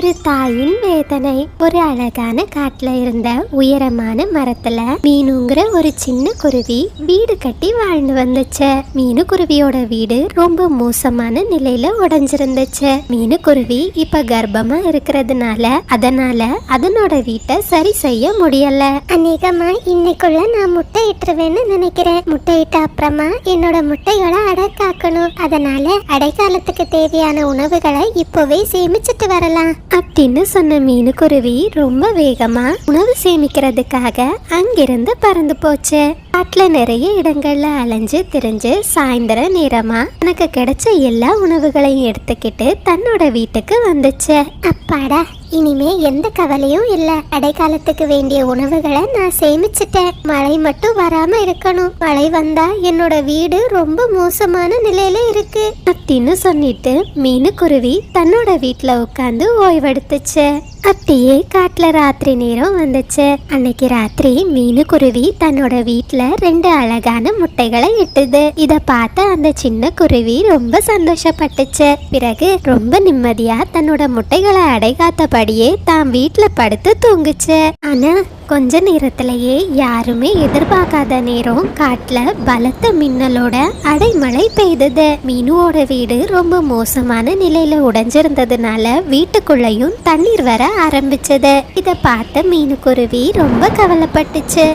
ஒரு தாயின் வேதனை. ஒரு அழகான காட்டுல இருந்த உயரமான மரத்துல மீனுங்கிற ஒரு சின்ன குருவி வீடு கட்டி வாழ்ந்து வந்துச்சு. மீனு குருவியோட வீடு ரொம்ப மோசமான நிலையில உடைஞ்சிருந்துச்சு. மீனு குருவி இப்ப கர்ப்பமா இருக்கிறதுனால அதனோட வீட்டை சரி செய்ய முடியல. அநேகமா இன்னைக்குள்ள நான் முட்டை இட்டுருவேன்னு நினைக்கிறேன். முட்டை இட்ட அப்புறமா என்னோட முட்டைகளை அடைக்காக்கணும். அதனால அடைக்காலத்துக்கு தேவையான உணவுகளை இப்பவே சேமிச்சிட்டு வரலாம் அப்படின்னு சொன்ன மீனு குருவி ரொம்ப வேகமா உணவு சேமிக்கிறதுக்காக அங்கிருந்து பறந்து போச்சு. காட்டுல நிறைய இடங்கள்ல அலைஞ்சு திரிஞ்சு சாயந்தர நேரமா எனக்கு கிடைச்ச எல்லா உணவுகளையும் எடுத்துக்கிட்டு தன்னோட வீட்டுக்கு வந்துச்சு. அப்பாடா, இனிமே எந்த கவலையும் இல்ல. அடைக்காலத்துக்கு வேண்டிய உணவுகளை நான் சேமிச்சிட்டேன். மழை மட்டும் வராம இருக்கணும். மழை வந்தா என்னோட வீடு ரொம்ப மோசமான நிலையில இருக்கு அப்படின்னு சொல்லிட்டு மீனு குருவி தன்னோட வீட்டுல உட்காந்து ஓய்வெடுத்துச்சு. அப்படியே காட்டுல ராத்திரி நேரம் வந்துச்சு. அன்னைக்கு ராத்திரி மீனு குருவி தன்னோட வீட்டுல 2 அழகான முட்டைகளை இட்டுது. இத பார்த்த அந்த சின்ன குருவி ரொம்ப சந்தோஷப்பட்டுச்சு. பிறகு ரொம்ப நிம்மதியா தன்னோட முட்டைகளை அடைகாத்தபடியே தான் வீட்டுல படுத்து தூங்குச்சு. ஆனா கொஞ்ச நேரத்திலேயே யாருமே எதிர்பார்க்காத நேரம் காட்டுல பலத்த மின்னலோட அடைமழை பெய்தது. மீனுவோட வீடு ரொம்ப மோசமான நிலையில உடைஞ்சிருந்ததுனால வீட்டுக்குள்ளேயும் தண்ணீர் வர ஆரம்பிச்சது. இத பார்த்த மீனு குருவி ரொம்ப கவலைப்பட்டுச்சு.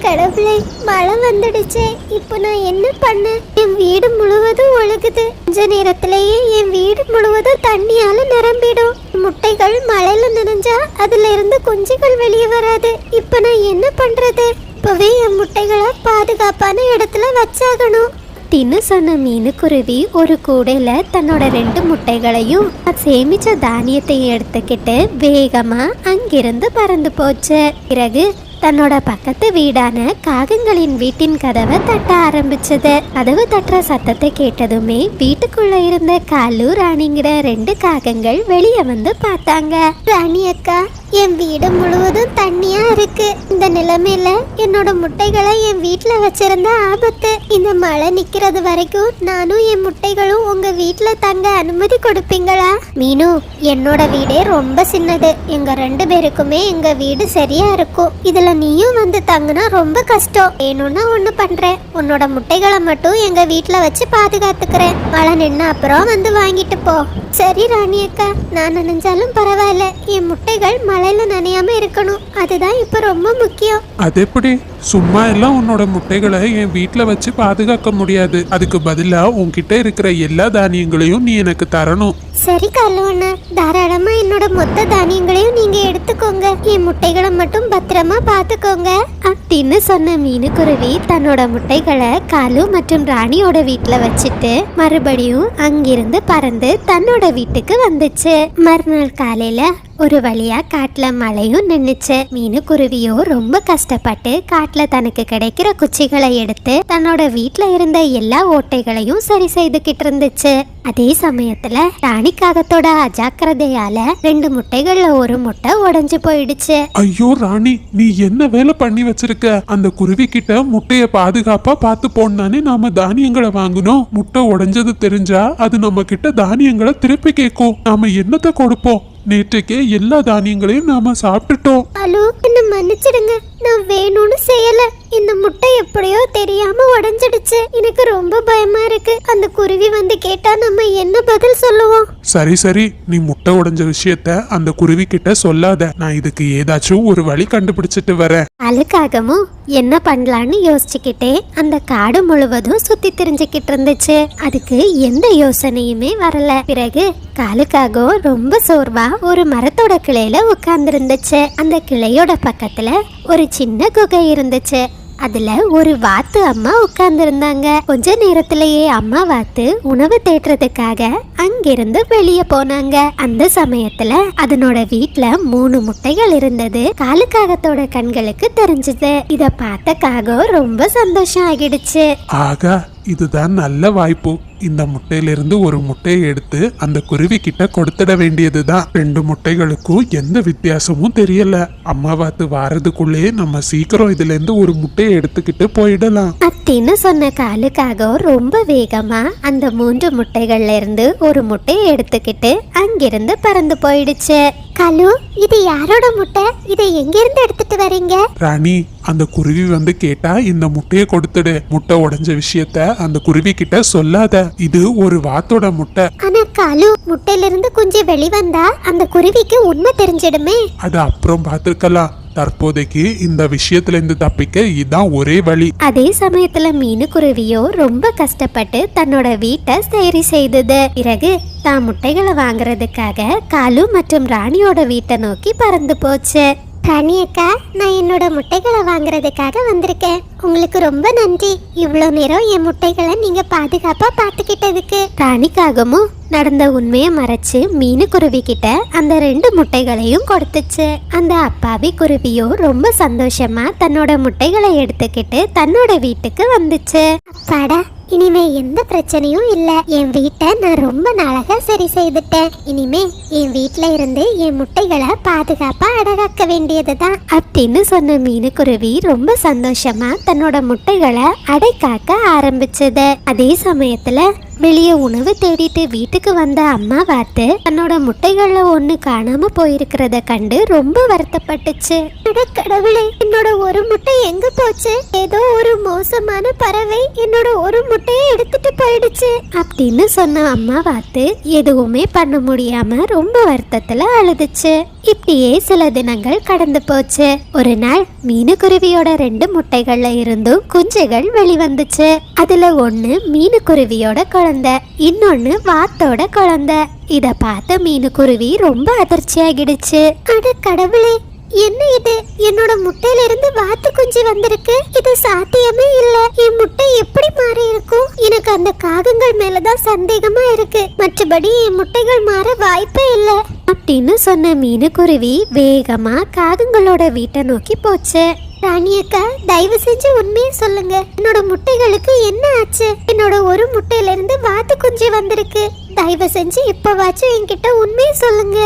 கடவுளே, மழை வந்துடுச்சு. இப்போ நான் என்ன பண்ண? என் வீடு முழுவதும் ஒழுகுது. கொஞ்ச நேரத்திலேயே என் வீடு முழுவதும் தண்ணியால நிரம்பிடும். முட்டைகள் மழையில நனைஞ்சா அதுல இருந்து குஞ்சுகள் வெளியே வராது. இப்ப நான் என்ன பண்றது? இப்பவே என் முட்டைகளை பாதுகாப்பான இடத்துல வச்சாகணும் அப்படின்னு சொன்ன மீனு குருவி ஒரு கூடையில தன்னோட 2 முட்டைகளையும் சேமிச்ச தானியத்தையும் எடுத்துக்கிட்டு வேகமா அங்கிருந்து பறந்து போச்சு. பிறகு தன்னோட பக்கத்து வீடான காகங்களின் வீட்டின் கதவை தட்ட ஆரம்பிச்சது. கதவு தட்டுற சத்தத்தை கேட்டதுமே வீட்டுக்குள்ள இருந்த காலு ராணிங்கிற 2 காகங்கள் வெளியே வந்து பார்த்தாங்க. ராணி அக்கா, என் வீடு முழுவதும் தண்ணியா இருக்கு. இந்த நிலைமையில என்னோட முட்டைகளை என் வீட்டுல வச்சிருந்த ஆபத்து. இந்த மழை நிக்கிறது வரைக்கும் நானும் என் முட்டைகளும் உங்க வீட்டுல தங்க அனுமதி கொடுப்பீங்களா? மீனு, என்னோட வீடே ரொம்ப சின்னது. எங்க 2 பேருக்குமே எங்க வீடு சரியா இருக்கும். இதுல நீயும் வந்து தங்குனா ரொம்ப கஷ்டம். வேணும்னா ஒண்ணு பண்றேன், உன்னோட முட்டைகளை மட்டும் எங்க வீட்டுல வச்சு பாதுகாத்துக்கிறேன். மழை நின்ன அப்புறம் வந்து வாங்கிட்டு போ. சரி ராணி அக்கா, நான் நனைஞ்சாலும் பரவாயில்ல. என் முட்டைகள் மழையில நனையாம இருக்கணும். அதுதான் இப்ப ரொம்ப முக்கியம். அது எப்படி? சும்மா எல்லாம் உன்னோட முட்டைகளை என் வீட்டுல வச்சு பாதுகாக்க முடியாது. அதுக்கு பதிலா உன்கிட்ட இருக்கிற எல்லா தானியங்களையும் நீ எனக்கு தரணும். சரி காலுவண்ணா, தாராளமா என்னோட மொத்த தானியங்களையும் நீங்க எடுத்துக்கோங்க. என் முட்டைகளை மட்டும் பத்திரமா பாத்துக்கோங்க அப்படின்னு சொன்ன மீனு குருவி தன்னோட முட்டைகளை காலு மற்றும் ராணியோட வீட்டுல வச்சுட்டு மறுபடியும் அங்கிருந்து பறந்து தன்னோட வீட்டுக்கு வந்துச்சு. மறுநாள் காலையில ஒரு வழியா காட்டுல மழையும் நின்னுச்சு. மீனு குருவியோ ரொம்ப கஷ்டப்பட்டு காட்டுல தனக்கு கிடைக்கிற குச்சிகளை எடுத்து தன்னோட வீட்டுல இருந்த எல்லா ஓட்டைகளையும் சரி செய்துகிட்டு இருந்துச்சு. அதே சமயத்துல ராணிக்காகத்தோட அஜாக்கிரதையால 2 முட்டைகள்ல ஒரு முட்டை உடைஞ்சு போயிடுச்சு. ஐயோ ராணி, நீ என்ன வேலை பண்ணி வச்சிருக்க? அந்த குருவி கிட்ட முட்டைய பாதுகாப்பா பார்த்து போனானே நாம தானியங்களை வாங்கணும். முட்டை உடைஞ்சது தெரிஞ்சா அது நம்ம கிட்ட தானியங்களை திருப்பி கேட்கும். நாம என்னத்தை கொடுப்போம்? நேற்றுக்கே எல்லா தானியங்களையும் நாம சாப்பிட்டுட்டோம். அலு, என்ன மன்னிச்சிடுங்க. நான் வேணும்னு செய்யல. இந்த முட்டை எப்படியோ தெரியாம உடைஞ்சிடுச்சு. எனக்கு ரொம்ப பயமா இருக்கு. அந்த குருவி வந்து கேட்டா நம்ம என்ன பதில் சொல்லுவோம்? சரி சரி, நீ முட்டை உடைஞ்ச விஷயத்த அந்த குருவி கிட்ட சொல்லாத. நான் இதுக்கு ஏதாச்சும் ஒரு வழி கண்டுபிடிச்சிட்டு வரேன். அழுக்காகவும் என்ன பண்ணலான்னு யோசிச்சுக்கிட்டே அந்த காடு முழுவதும் சுத்தி திரிஞ்சுக்கிட்டு இருந்துச்சு. அதுக்கு எந்த யோசனையுமே வரல. பிறகு காலுக்காகவும் ரொம்ப சோர்வா ஒரு மரத்தோட கிளையில உட்கார்ந்து இருந்துச்சு. அந்த கிளையோட பக்கத்துல ஒரு சின்ன குகை இருந்துச்சு. அதுல ஒரு வாத்து அம்மா உட்கார்ந்து இருந்தாங்க. கொஞ்ச நேரத்திலேயே அம்மா வாத்து உணவு தேடுறதுக்காக அங்கிருந்து வெளியே போனாங்க. அந்த சமயத்துல அதனோட வீட்டுல 3 முட்டைகள் இருந்தது காலுக்காகத்தோட கண்களுக்கு தெரிஞ்சது. இத பார்த்த காகம் ரொம்ப சந்தோஷம் ஆகிடுச்சு. ஆகா, இதுதான் நல்ல வாய்ப்பு. இந்த முட்டையிலிருந்து ஒரு முட்டையை எடுத்து அந்த குருவி கிட்ட கொடுத்துட வேண்டியதுதான். 2 முட்டைகளுக்கும் எந்த வித்தியாசமும் தெரியல. அம்மா வாத்து வாரதுக்குள்ளே நம்ம சீக்கிரம் இதுல இருந்து ஒரு முட்டையை எடுத்துக்கிட்டு போயிடலாம் அப்படின்னு சொன்ன காலுக்காக ரொம்ப வேகமா அந்த 3 முட்டைகள்ல இருந்து ஒரு முட்டையை எடுத்துக்கிட்டு அங்கிருந்து பறந்து போயிடுச்சு. கலு, இது யாரோட முட்டை? இதை எங்க இருந்து எடுத்துட்டு வரீங்க? ராணி, அந்த குருவி வந்து கேட்டா இந்த முட்டையை கொடுத்துடு. முட்டை உடைஞ்ச விஷயத்த அந்த குருவி கிட்ட சொல்லாத. இது ஒரு வாத்தோட முட்டை. ஆனா கலு, முட்டையில இருந்து குஞ்சு வெளிவந்தா அந்த குருவிக்கு உண்மை தெரிஞ்சிடுமே. அது அப்புறம் பார்த்துக்கலாம். தற்போதைக்கு இந்த விஷயத்துல இருந்து தப்பிக்க இதான் ஒரே வழி. அதே சமயத்துல மீனுக்குருவியோ ரொம்ப கஷ்டப்பட்டு தன்னோட வீட்டை சரி செய்தது. பிறகு தான் முட்டைகளை வாங்குறதுக்காக காலு மற்றும் ராணியோட வீட்டை நோக்கி பறந்து போச்சு. ராணி அக்கா, நான் என்னோட முட்டைகளை வாங்குறதுக்காக வந்திருக்கேன். உங்களுக்கு ரொம்ப நன்றி. இவ்வளோ நேரம் என் முட்டைகளை நீங்க பாதுகாப்பா பாத்துக்கிட்டதுக்கு. ராணிக்காகவும் நடந்த உண்மையை மறைச்சு மீனுக்குருவி கிட்ட அந்த 2 முட்டைகளையும் கொடுத்துச்சு. அந்த அப்பாவி குருவியோ ரொம்ப சந்தோஷமா தன்னோட முட்டைகளை எடுத்துக்கிட்டு தன்னோட வீட்டுக்கு வந்துச்சு. அப்பாடா, இனிமே எந்த பிரச்சனையும் இல்ல. என் வீட்டை நான் ரொம்ப நாளாக சரி செய்துட்டேன். இனிமே என் வீட்ல இருந்து என் முட்டைகளை பாதுகாப்பா அடகாக்க வேண்டியதுதான் அப்படின்னு சொன்ன மீனுக்குருவி ரொம்ப சந்தோஷமா தன்னோட முட்டைகளை அடைக்காக்க ஆரம்பிச்சது. அதே சமயத்துல வெளியே உணவு தேடிட்டு வீட்டுக்கு வந்த அம்மா வாத்து தன்னோட முட்டைகள்ல ஒண்ணு காணாம போயிருக்கிறத கண்டு ரொம்ப வருத்தப்பட்டுச்சு. கடவுளே, என்னோட ஒரு முட்டை எங்க போச்சு? ஏதோ ஒரு மோசமான பறவை என்னோட ஒரு முட்டையை எடுத்துட்டு போயிடுச்சு அப்படின்னு சொன்ன அம்மா வாத்து எதுவுமே பண்ண முடியாம ரொம்ப வருத்தத்துல அழுதுச்சு. இப்படியே சில தினங்கள் கடந்து போச்சு. ஒரு நாள் மீனுக்குருவியோட 2 முட்டைகள்ல இருந்தும் குஞ்சுகள் வெளிவந்துச்சு. அதுல ஒண்ணு மீனுக்குருவியோட குழந்தை, இன்னொன்னு வாத்தோட குழந்தை. இத பார்த்த மீனுக்குருவி ரொம்ப அதிர்ச்சி ஆகிடுச்சு. அட கடவுளே, என்ன இது? என்னோட முட்டையில இருந்து வாத்து குஞ்சு வந்திருக்கு. இது சாத்தியமே இல்ல. என் முட்டை எப்படி மாறி இருக்கும்? எனக்கு அந்த காகங்கள் மேலதான் சந்தேகமா இருக்கு. மற்றபடி என் முட்டைகள் மாற வாய்ப்பே இல்ல அப்படின்னு சொன்ன மீனுக்குருவி வேகமா காகங்களோட வீட்டை நோக்கி போச்சு. ராணி அக்கா, தயவு செஞ்சு உண்மையை சொல்லுங்க. என்னோட முட்டைகளுக்கு என்ன ஆச்சு? என்னோட ஒரு முட்டையில இருந்து வாத்து குஞ்சு வந்திருக்கு. தயவு செஞ்சு இப்பவாச்சும் என்கிட்ட உண்மையை சொல்லுங்க.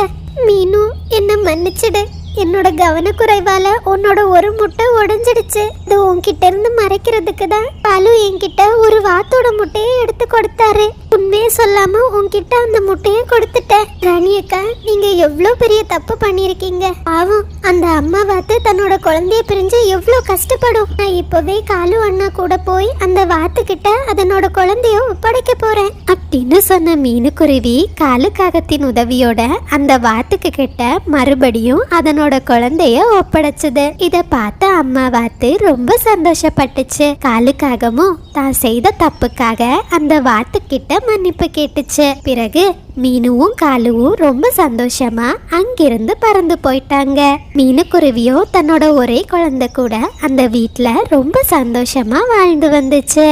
மீனு, என்ன மன்னிச்சிடு. என்னோட கவனக்குறைவால உன்னோட ஒரு முட்டை உடைஞ்சிடுச்சு. இது உன்கிட்ட இருந்து மறைக்கிறதுக்கு தான் பாலு என்கிட்ட ஒரு வாத்தோட முட்டையை எடுத்து கொடுத்தாரு. உண்மையே சொல்லாம உன்கிட்ட அந்த முட்டையை கொடுத்துட்டேன். ராணி அக்கா, நீங்க எவ்வளவு பெரிய தப்பு பண்ணிருக்கீங்க. பாவம், அந்த அம்மா வாத்து தன்னோட குழந்தைய பிரிஞ்சு எவ்வளவு கஷ்டப்படும். நான் இப்பவே காலு அண்ணா கூட போய் அந்த வாத்து கிட்ட அதனோட குழந்தைய ஒப்படைக்க போறேன் அப்படின்னு சொன்ன மீனுக்குருவி காலு காகத்தின் உதவியோட அந்த வாத்துக்கு கிட்ட மறுபடியும் அதனோட குழந்தைய ஒப்படைச்சது. இத பார்த்த அம்மா வாத்து ரொம்ப சந்தோஷப்பட்டுச்சு. காலு காகமும் தான் செய்த தப்புக்காக அந்த வாத்து கிட்ட மன்னிப்பு கேட்டுச்சு. பிறகு மீனுவும் காலுவும் ரொம்ப சந்தோஷமா அங்கிருந்து பறந்து போயிட்டாங்க. மீனுக்குருவியோ தன்னோட ஒரே குழந்தை கூட அந்த வீட்ல ரொம்ப சந்தோஷமா வாழ்ந்து வந்துச்சு.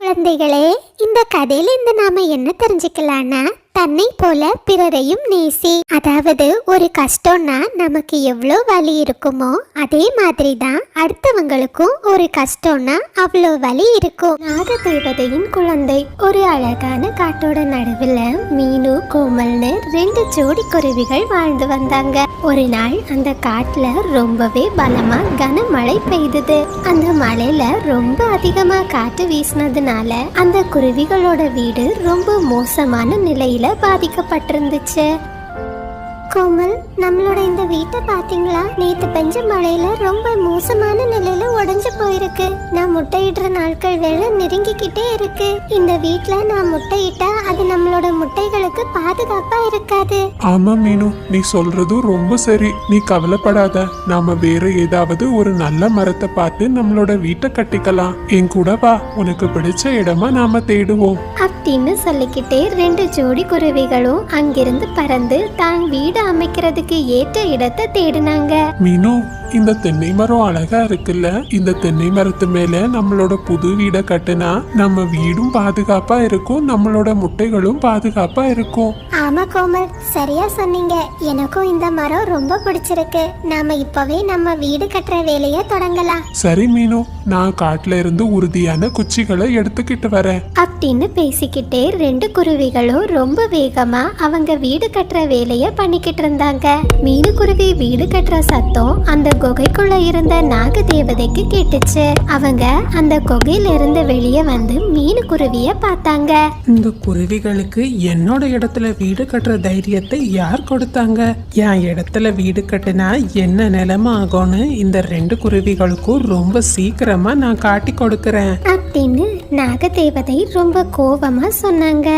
குழந்தைகளே, இந்த கதையில இருந்து நாம என்ன தெரிஞ்சுக்கலாம்னா, தன்னை போல பிறரையும் நேசி. அதாவது ஒரு கஷ்டம்னா நமக்கு எவ்வளோ வலி இருக்குமோ அதே மாதிரி தான் அடுத்தவங்களுக்கும் ஒரு கஷ்டம்னா அவ்வளோ வலி இருக்கும். நாக தேவதையின் குழந்தை. ஒரு அழகான காட்டோட நடுவுல மீனு கோமல்னு 2 ஜோடி குருவிகள் வாழ்ந்து வந்தாங்க. ஒரு நாள் அந்த காட்டுல ரொம்பவே பலமா கனமழை பெய்தது. அந்த மழையில ரொம்ப அதிகமா காற்று வீசினதுனால அந்த குருவிகளோட வீடு ரொம்ப மோசமான நிலையில பாதிக்கப்பட்டிருந்துச்சு. கோமல், நம்மளோட இந்த வீட்டை பாத்தீங்களா? நேத்து பெஞ்ச மழையில ரொம்ப மோசமான நிலையில உடைஞ்சு போயிருக்கு. நான் முட்டையிடுற நாட்கள் வேலை நெருங்கிக்கிட்டே இருக்கு. இந்த வீட்ல நான் முட்டையிட்டா அது நம்மளோட முட்டைகளுக்கு பாதுகாப்பா இருக்காது. ஆமா மீனு, நீ சொல்றதும் ரொம்ப சரி. நீ கவலைப்படாத. நாம வேற ஏதாவது ஒரு நல்ல மரத்தை பார்த்து நம்மளோட வீட்டை கட்டிக்கலாம். என் கூட வா, உனக்கு பிடிச்ச இடமா நாம தேடுவோம் அப்படின்னு சொல்லிக்கிட்டே 2 ஜோடி குருவிகளும் அங்கிருந்து பறந்து தான் வீடு அமைக்கிறதுக்கு ஏற்ற இடத்தை தேடினாங்க. மீனு, இந்த தென்னை மரம் அழகா இருக்குல்ல? இந்த தென்னை மரத்து மேல நம்மளோட புது வீடை கட்டுனா நம்ம வீடும் பாதுகாப்பா இருக்கும், நம்மளோட முட்டைகளும் பாதுகாப்பா இருக்கும். ஆமா கோமல், சரியா சொன்னீங்க. எனக்கும் இந்த மரம் ரொம்ப பிடிச்சிருக்கு. நாம இப்பவே நம்ம வீடு கட்டுற வேலையை தொடங்கலாம். சரி மீனு, நான் காட்டுல இருந்து உறுதியான குச்சிகளை எடுத்துக்கிட்டு வரேன் அப்படின்னு பேசிக்கிட்டே ரெண்டு குருவிகளும் ரொம்ப வேகமா அவங்க வீடு கட்டுற வேலைய பண்ணிக்கிட்டு இருந்தாங்க. மீனுக்குருவி வீடு கட்டுற சத்தம் அந்த குகைக்குள்ள இருந்த நாக தேவதைக்கு கேட்டுச்சு. அவங்க அந்த குகையில இருந்து வெளியே வந்து மீனுக்குருவிய பார்த்தாங்க. இந்த குருவிகளுக்கு என்னோட இடத்துல வீடு கட்டுற தைரியத்தை யார் கொடுத்தாங்க? என் இடத்துல வீடு கட்டினா என்ன நிலைமை ஆகும்னு இந்த ரெண்டு குருவிகளுக்கும் ரொம்ப சீக்கிரமா நான் காட்டி கொடுக்கறேன் அப்படின்னு நாகதேவதை ரொம்ப கோபமா சொன்னாங்க.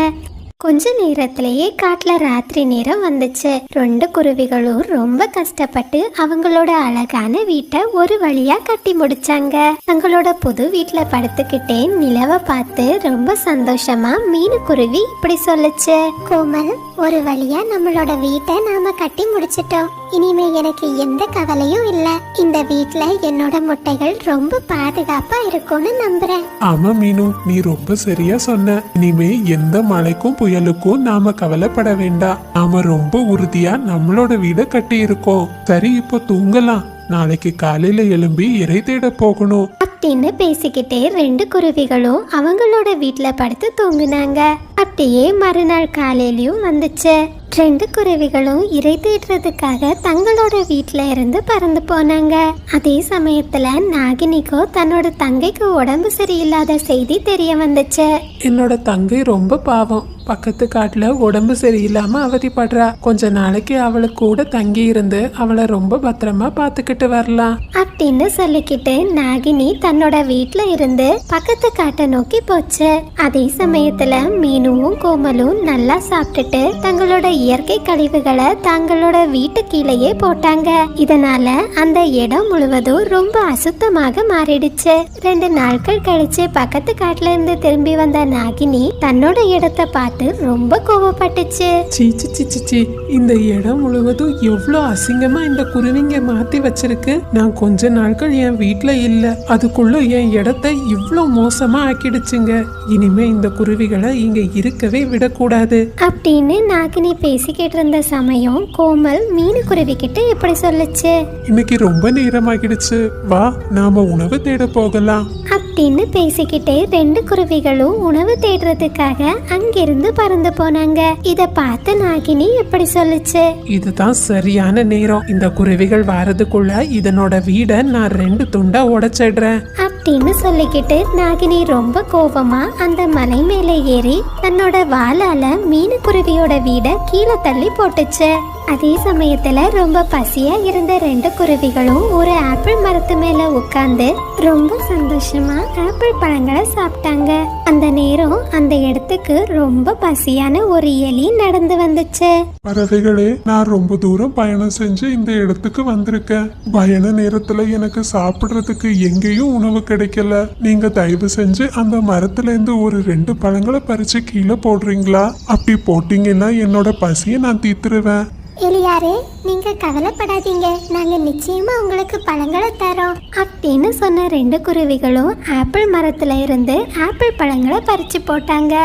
கொஞ்ச நேரத்திலேயே காட்டுல ராத்திரி நேரம் வந்துச்சு. ரெண்டு குருவிகளும் ரொம்ப கஷ்டப்பட்டு அவங்களோட அழகான வீட்டை ஒரு வழியா கட்டி முடிச்சாங்க. தங்களோட புது வீட்டுல படுத்துக்கிட்டே நிலவை பார்த்து ரொம்ப சந்தோஷமா மீனுக்குருவி இப்படி சொல்லுச்சு. கோமல், ஒரு வழியா நம்மளோட வீட்டை நாம கட்டி முடிச்சிட்டோம். இனிமே எனக்கு எந்த கவலையும் இல்ல. இந்த வீட்ல என்னோட முட்டைகள் ரொம்ப பாதுகாப்பா இருக்கும்னு நம்புறேன். ஆமா மீனு, நீ ரொம்ப சரியா சொன்ன. இனிமே எந்த மழைக்கும் புயலுக்கும் நாம கவலைப்பட வேண்டாம். நாம ரொம்ப உறுதியா நம்மளோட வீட கட்டி இருக்கோம். சரி, இப்போ தூங்கலாம். நாளைக்கு காலையில எழும்பி இறை தேட போகணும் அப்படின்னு பேசிக்கிட்டே ரெண்டு குருவிகளும் அவங்களோட வீட்டுல படுத்து தூங்குனாங்க. அப்படியே மறுநாள் காலையிலயும் வந்துச்சு. ரெண்டு குருவிகளும் இறை தேடுறதுக்காக தங்களோட வீட்டுல இருந்து பறந்து போனாங்க. அதே சமயத்துல நாகினிக்கோ தன்னோட தங்கைக்கு உடம்பு சரியில்லாத செய்தி தெரிய வந்துச்சு. என்னோட தங்கை ரொம்ப பாவம். பக்கத்து காட்டுல உடம்பு சரியில்லாம அவதிப்படுறா. கொஞ்ச நாளைக்கு அவளுக்கு கூட தங்கி இருந்து அவளை ரொம்ப பத்திரமா பாத்துக்கிட்டு வரலாம் அப்படின்னு சொல்லிக்கிட்டு நாகினி தன்னோட வீட்டுல இருந்து பக்கத்து காட்டை நோக்கி போச்சு. அதே சமயத்துல மீனுவும் கோமலும் நல்லா சாப்பிட்டுட்டு தங்களோட இயற்கை கழிவுகளை தங்களோட வீட்டு கீழேயே போட்டாங்க. இதனால அந்த இடம் முழுவதும் ரொம்ப அசுத்தமாக மாறிடுச்சு. 2 நாட்கள் கழிச்சு பக்கத்து காட்டுல இருந்து திரும்பி வந்த நாகினி தன்னோட இடத்தை பார்த்து ரொம்ப கோவப்பட்டுச்சு. சீச்சி சிச்சி, இந்த இடம் முழுவதும் எவ்வளோ அசிங்கமா இந்த குருவிங்க மாத்தி வச்சிருக்கு. நான் கொஞ்ச நாட்கள் என் வீட்டுல இல்ல, அதுக்குள்ள என் இடத்தை இவ்வளோ மோசமா ஆக்கிடுச்சுங்க. இனிமே இந்த குருவிகளை இங்க இருக்கவே விடக்கூடாது அப்படின்னு நாகினி பேசிக்கிட்டு இருந்த சமயம் கோமல் மீனுக்குருவி கிட்ட இப்படி சொல்லுச்சு. இன்னைக்கு ரொம்ப நேரமாகிடுச்சு, வா நாம உணவு தேட போகலாம் அப்படின்னு பேசிக்கிட்டே ரெண்டு குருவிகளும் உணவு தேடுறதுக்காக அங்கிருந்து பறந்து போனாங்க. இத பார்த்து நாகினி இப்படி சொல்லுச்சு. இதுதான் சரியான நேரம். இந்த குருவிகள் வாரதுக்குள்ள இதனோட வீடை நான் 2 துண்டா உடைச்சிடுறேன் அப்படின்னு சொல்லிக்கிட்டு நாகினி ரொம்ப கோபமா அந்த மலை மேல ஏறி தன்னோட வாளால மீனுக்குருவியோட வீட கீழே தள்ளி போட்டுச்சு. அதே சமயத்துல ரொம்ப பசியா இருந்த ரெண்டு குருவிகளும் ஒரு ஆப்பிள் மரத்து மேல உட்கார்ந்து ரொம்ப சந்தோஷமா ஆப்பிள் பழங்களை சாப்பிட்டாங்க. அந்த நேரம் அந்த இடத்துக்கு ரொம்ப பசியான ஒரு எலி நடந்து வந்துச்சு. பறவைகளே, நான் ரொம்ப தூரம் பயணம் செஞ்சு இந்த இடத்துக்கு வந்திருக்கேன். பயண நேரத்துல எனக்கு சாப்பிடுறதுக்கு எங்கேயும் உணவு கிடைக்கல. நீங்க தயவு செஞ்சு அந்த மரத்துல இருந்து ஒரு 2 பழங்களை பறிச்சு கீழே போடுறீங்களா? அப்படி போட்டீங்கன்னா என்னோட பசியை நான் தீர்த்துருவேன். எலியாரே, நீங்க கவலைப்படாதீங்க, நாங்க நிச்சயமா உங்களுக்கு பழங்களை தரோம். அப்படின்னு சொன்ன ரெண்டு குருவிகளும் ஆப்பிள் மரத்துல இருந்து ஆப்பிள் பழங்களை பறிச்சு போட்டாங்க.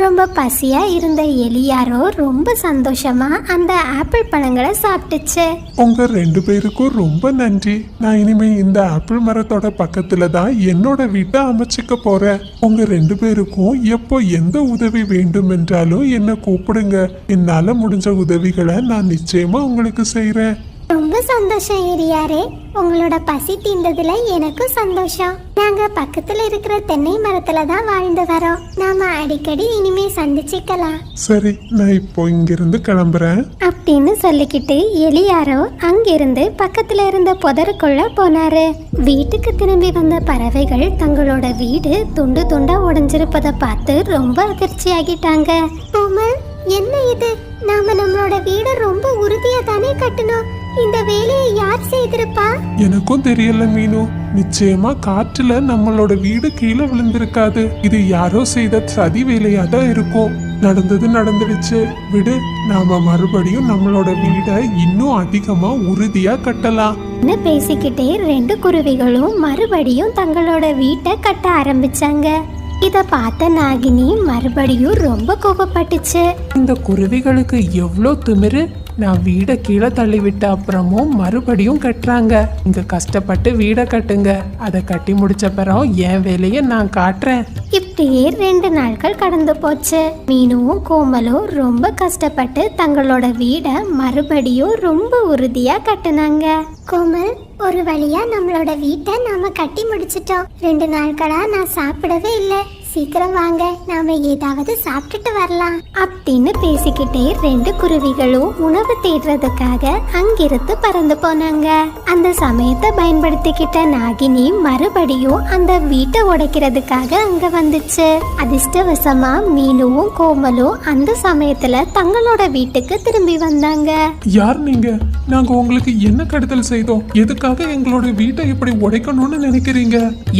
ரொம்ப பசியா இருந்த எலியாரோ ரொம்ப சந்தோஷமா அந்த ஆப்பிள் பழங்களை சாப்பிட்டுச்சு. உங்க 2 பேருக்கும் ரொம்ப நன்றி. நான் இனிமே இந்த ஆப்பிள் மரத்தோட பக்கத்துல தான் என்னோட வீட்டை அமைச்சுக்க போறேன். உங்க 2 பேருக்கும் எப்போ எந்த உதவி வேண்டும் என்றாலும் என்ன கூப்பிடுங்க. என்னால முடிஞ்ச உதவிகளை நான் நிச்சயமா உங்களுக்கு செய்றேன். ரொம்ப சந்தோஷம் எலியாரே, உங்களோட பசி தீர்ந்ததுல எனக்கும் சந்தோஷம். நாங்க பக்கத்துல இருக்கிற தென்னை மரத்துல தான் வாழ்ந்து வரோம். நாம அடிக்கடி இனிமே சந்திச்சுக்கலாம். சரி, நான் இப்போ இங்கிருந்து கிளம்புறேன் அப்படின்னு சொல்லிக்கிட்டு எலியாரோ அங்கிருந்து பக்கத்துல இருந்த புதருக்குள்ள போனாரு. வீட்டுக்கு திரும்பி வந்த பறவைகள் தங்களோட வீடு துண்டு துண்டா உடைஞ்சிருப்பதை பார்த்து ரொம்ப அதிர்ச்சி ஆகிட்டாங்க. கோமல், என்ன இது? நாம நம்மளோட வீட ரொம்ப உறுதியா தானே கட்டணும். இந்த வேலையை யார் செய்திருப்பா? எனக்கும் தெரியல மீனு. நிச்சயமா காற்றுல நம்மளோட வீடு கீழே விழுந்திருக்காது. இது யாரோ செய்த சதி வேலையா தான் இருக்கும். நடந்தது நடந்துடுச்சு, விடு. நாம மறுபடியும் நம்மளோட வீடை இன்னும் அதிகமா உறுதியா கட்டலாம். பேசிக்கிட்டே ரெண்டு குருவிகளும் மறுபடியும் தங்களோட வீட்டை கட்ட ஆரம்பிச்சாங்க. இத பார்த்த நாகினி மறுபடியும் ரொம்ப கோபப்பட்டுச்சு. இந்த குருவிகளுக்கு எவ்வளோ திமிரு! நான் வீடை கீழே தள்ளி விட்ட அப்புறமும் மறுபடியும் கட்டுறாங்க. இங்க கஷ்டப்பட்டு வீடை கட்டுங்க, அதை கட்டி முடிச்ச பிறகு என் வேலையை நான் காட்டுறேன். இப்படியே 2 நாட்கள் கடந்து போச்சு. மீனுவும் கோமலும் ரொம்ப கஷ்டப்பட்டு தங்களோட வீடை மறுபடியும் ரொம்ப உறுதியா கட்டுனாங்க. கோமல், ஒரு வழியா நம்மளோட வீட்டை நாம கட்டி முடிச்சிட்டோம். 2 நாட்களா நான் சாப்பிடவே இல்லை. சீக்கிரம் வாங்க, நாம ஏதாவது சாப்பிட்டுட்டு வரலாம் அப்படின்னு பேசிக்கிட்டே 2 குருவிகளும் உணவு தேடுறதுக்காக அங்கிருந்து பறந்து போனாங்க. அந்த சமயத்தை பயன்படுத்திக்கிட்ட நாகினி மறுபடியும் அந்த வீட்டை உடைக்கிறதுக்காக அங்க வந்துச்சு. அதிர்ஷ்டவசமா மீனுவும் கோமலும் அந்த சமயத்துல தங்களோட வீட்டுக்கு திரும்பி வந்தாங்க. யார் நீங்க? நாங்க உங்களுக்கு என்ன கெடுதல் செய்தோம்? எதுக்காக எங்களோட வீட்டை இப்படி உடைக்கணும்னு நினைக்கிறீங்க?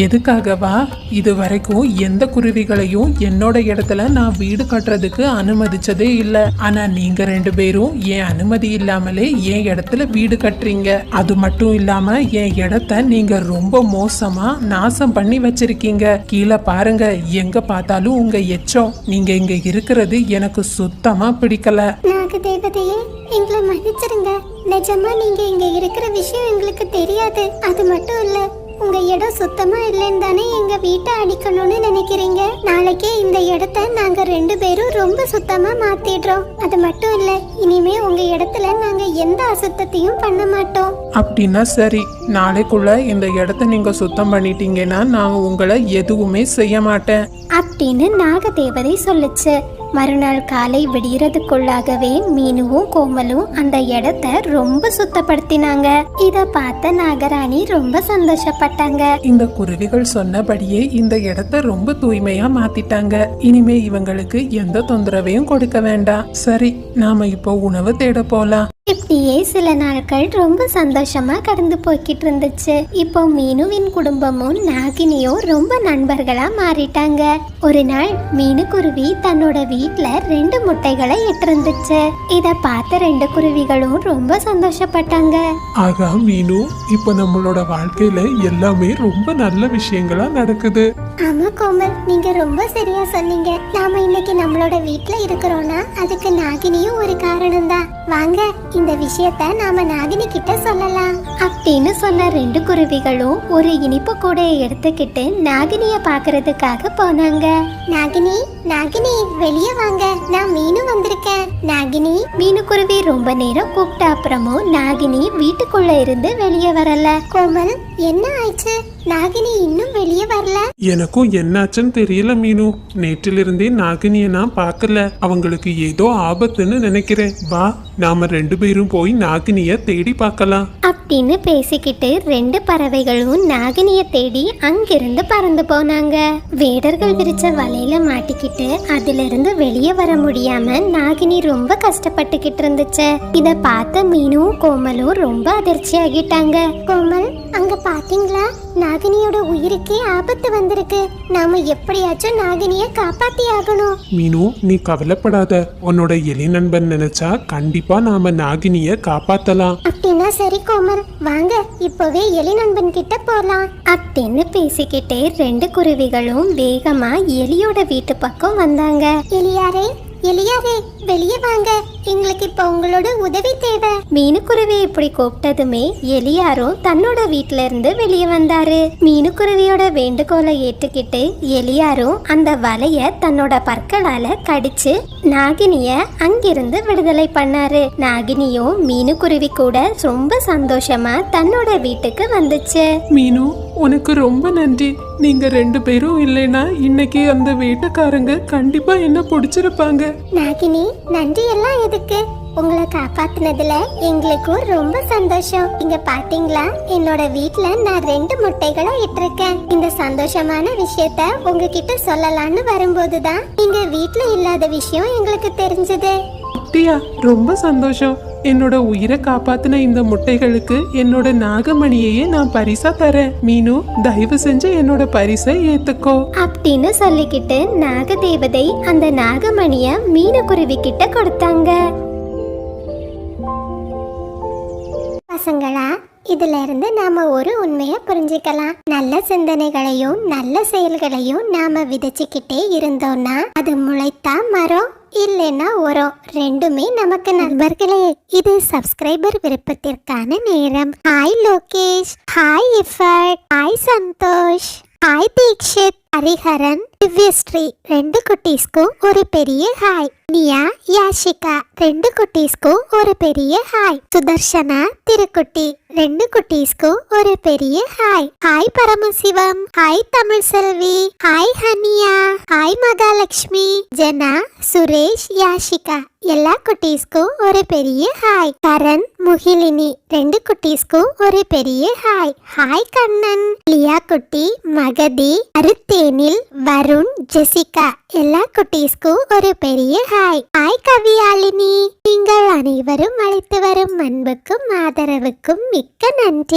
எதுக்காகவா? இது வரைக்கும் எந்த குருவிகளையும் என்னோட இடத்துல நான் வீடு கட்டுறதுக்கு அனுமதிச்சதே இல்ல. ஆனா நீங்க 2 பேரும் என் அனுமதி இல்லாமலே என் இடத்துல வீடு கட்டுறீங்க. அது மட்டும் இல்லாம என் இடத்த நீங்க ரொம்ப மோசமா நாசம் பண்ணி வச்சிருக்கீங்க. கீழே பாருங்க, எங்க பார்த்தாலும் உங்க எச்சம். நீங்க இங்க இருக்கிறது எனக்கு சுத்தமா பிடிக்கல. நாக தேவதையே, எங்களை மன்னிச்சிருங்க. நிஜமா நீங்க இங்க இருக்கிற விஷயம் எங்களுக்கு தெரியாது. அது மட்டும் இல்ல, உங்க இடம் சுத்தமா இல்லைன்னு தானே எங்க வீட்டை அடிக்கணும்னு நினைக்கிறீங்க. நாளைக்கே இந்த இடத்த நாங்க 2 பேரும் ரொம்ப சுத்தமா மாத்திடுறோம். அது மட்டும் இல்ல, இனிமே உங்க இடத்துல நாங்க எந்த அசுத்தத்தையும் பண்ண மாட்டோம். அப்படின்னா சரி, நாளைக்குள்ள இந்த இடத்த நீங்க சுத்தம் பண்ணிட்டீங்கன்னா நான் உங்களை எதுவுமே செய்ய மாட்டேன் அப்படின்னு நாகதேவதை சொல்லுச்சு. மறுநாள் காலை விடியறதுக்குள்ளாகவே மீனுவும் கோமலும் அந்த இடத்த ரொம்ப சுத்தப்படுத்தினாங்க. இத பார்த்த நாகராணி ரொம்ப சந்தோஷப்பட்டாங்க. இந்த குருவிகள் சொன்னபடியே இந்த இடத்த ரொம்ப தூய்மையா மாத்திட்டாங்க. இனிமே இவங்களுக்கு எந்த தொந்தரவையும் கொடுக்க வேண்டாம். சரி, நாம இப்போ உணவு தேட போலாம். இப்படியே சில நாட்கள் ரொம்ப சந்தோஷமா கடந்து போய்கிட்டு இருந்துச்சு. இப்போ மீனுவின் குடும்பமும் நாகினியும் ரொம்ப நண்பர்களா மாறிட்டாங்க. ஒரு நாள் மீனு குருவி தன்னோட வீட்ல 2 முட்டைகளை இட்டிருந்துச்சு. இத பார்த்த 2 குருவிகளும் ரொம்ப சந்தோஷப்பட்டாங்க. ஆகா மீனு, இப்ப நம்மளோட வாழ்க்கையில எல்லாமே ரொம்ப நல்ல விஷயங்களா நடக்குது. ஆமா கோமல், நீங்க ரொம்ப சரியா சொன்னீங்க. நாம இன்னைக்கு நம்மளோட வீட்ல இருக்கிறோம்னா அதுக்கு நாகினியும் ஒரு காரணம் தான். வாங்க, இந்த விஷயத்த நாம நாகினி கிட்ட சொல்லலாம் அப்படின்னு சொன்ன 2 குருவிகளும் ஒரு இனிப்பு கூடையை எடுத்துக்கிட்டு நாகினிய பாக்குறதுக்காக போனாங்க. நாகினி, நாகினி, வெளியே வாங்க, நான் மீனு வந்திருக்கேன். நாகினி. மீனுக்குருவி ரொம்ப நேரம் கூப்பிட்ட அப்புறமும் நாகினி வீட்டுக்குள்ள இருந்து வெளியே வரல. கோமல், என்ன ஆயிடுச்சு? நாகினி இன்னும் வெளியே வரல. எனக்கும் என்னாச்சுன்னு தெரியல மீனு. நேற்றிலிருந்தே நாகினிய நான் பார்க்கல. அவங்களுக்கு ஏதோ ஆபத்துன்னு நினைக்கிறேன். வா, நாம 2 பேரும் போய் நாகினிய தேடி பார்க்கலாம் அப்படின்னு பேசிக்கிட்டு 2 பறவைகளும் நாகினிய தேடி அங்கிருந்து பறந்து போனாங்க. வேடர்கள் விரிச்ச வலையில மாட்டிக்கிட்டு அதுல இருந்து வெளியே வர முடியாம நாகினி ரொம்ப கஷ்டப்பட்டுக்கிட்டு இருந்துச்சு. இத பார்த்த மீனும் கோமலும் ரொம்ப அதிர்ச்சி ஆகிட்டாங்க. கோமல், அங்க பாத்தீங்களா? நாகினியோட உயிருக்கே ஆபத்து வந்திருக்கு. நாம எப்படியாச்சும் நாகினிய காப்பாத்தி ஆகணும். மீனு, நீ கவலைப்படாத. உன்னோட எலி நண்பன் நினைச்சா கண்டிப்பா நாம நாகினிய காப்பாத்தலாம். அப்படின்னா சரி கோமல், வாங்க இப்பவே எலி நண்பன் கிட்ட போலாம் அப்படின்னு பேசிக்கிட்டே 2 குருவிகளும் வேகமா எலியோட வீட்டு பக்கம் வந்தாங்க. எலியாரே, எலியாரே, வெளியே வாங்க. எங்களுக்கு இப்ப உங்களோட உதவி தேவை. மீனுக்குருவி இப்படி கூப்பிட்டதுமே எலியாரும் தன்னோட வீட்ல இருந்து வெளியே வந்தாரு. மீனுக்குருவியோட வேண்டுகோளை ஏற்றுக்கிட்டு எலியாரும் அந்த வலைய தன்னோட பற்களால கடிச்சு நாகினிய அங்கிருந்து விடுதலை பண்ணாரு. நாகினியும் மீனுக்குருவி கூட ரொம்ப சந்தோஷமா தன்னோட வீட்டுக்கு வந்துச்சு. மீனு, உனக்கு ரொம்ப நன்றி. நீங்க 2 பேரும் இல்லைன்னா இன்னைக்கு அந்த வேட்டைக்காரங்க கண்டிப்பா என்ன பிடிச்சிருப்பாங்க. நாகினி, நன்றி எல்லாம் எதுக்கு? உங்களை காப்பாத்தினதுல எங்களுக்கும் ரொம்ப சந்தோஷம். இங்க பாத்தீங்களா, என்னோட வீட்ல நான் 2 முட்டைகளை இட்டிருக்கேன். இந்த சந்தோஷமான விஷயத்த உங்ககிட்ட சொல்லலாம்னு வரும்போதுதான் நீங்க வீட்ல இல்லாத விஷயம் எங்களுக்கு தெரிஞ்சது. அப்படியா? ரொம்ப சந்தோஷம். என்னோட உயிரை காப்பாத்தின இந்த முட்டைகளுக்கு என்னோட நாகமணியையே நான் பரிசா தரேன். மீனு, தயவு செஞ்சு என்னோட பரிசை ஏத்துக்கோ அப்படின்னு சொல்லிக்கிட்டு நாகதேவதை அந்த நாகமணிய மீனுக்குருவி கிட்ட கொடுத்தாங்க. பசங்களா, இதுல இருந்து நாம ஒரு உண்மையை புரிஞ்சுக்கலாம். நல்ல சிந்தனைகளையும் நல்ல செயல்களையும் நாம விதைச்சுக்கிட்டே இருந்தோம்னா அது முளைத்தா மரம், இல்லைன்னா உரம், ரெண்டுமே நமக்கு நண்பர்களே. இது சப்ஸ்கிரைபர் விருப்பத்திற்கான நேரம். ஹாய் லோகேஷ், ஹாய் இஃபர்ட், ஹாய் சந்தோஷ், ஹாய் தீக்ஷித், ஹரிஹரன், திவ்யஸ்ரீ, 2 குட்டீஸ்க்கும் ஒரு பெரிய ஹாய். நியா, யாஷிகா, 2 குட்டீஸ்க்கும் ஒரு பெரிய ஹாய். சுதர்ஷனா, திருக்குட்டி, 2 குட்டீஸ்க்கும் ஒரு பெரிய hi. Hi Paramasivam, hi Tamil Selvi, hi Haniya, hi Mahalakshmi, Jana, Suresh, Yashika, எல்லா குட்டீஸ்க்கும் ஒரு பெரிய ஹாய். கரண், முகிலினி, 2 குட்டீஸ்க்கும் ஒரு பெரிய ஹாய். ஹாய் கண்ணன், லியா குட்டி, மகதி, அருத்தேனில், வருண், ஜெசிகா, எல்லா குட்டீஸ்க்கும் ஒரு பெரிய ஹாய். ஹாய் கவியாலினி. நீங்கள் அனைவரும் அழைத்து வரும் அன்புக்கும் ஆதரவுக்கும் மிக்க நன்றி.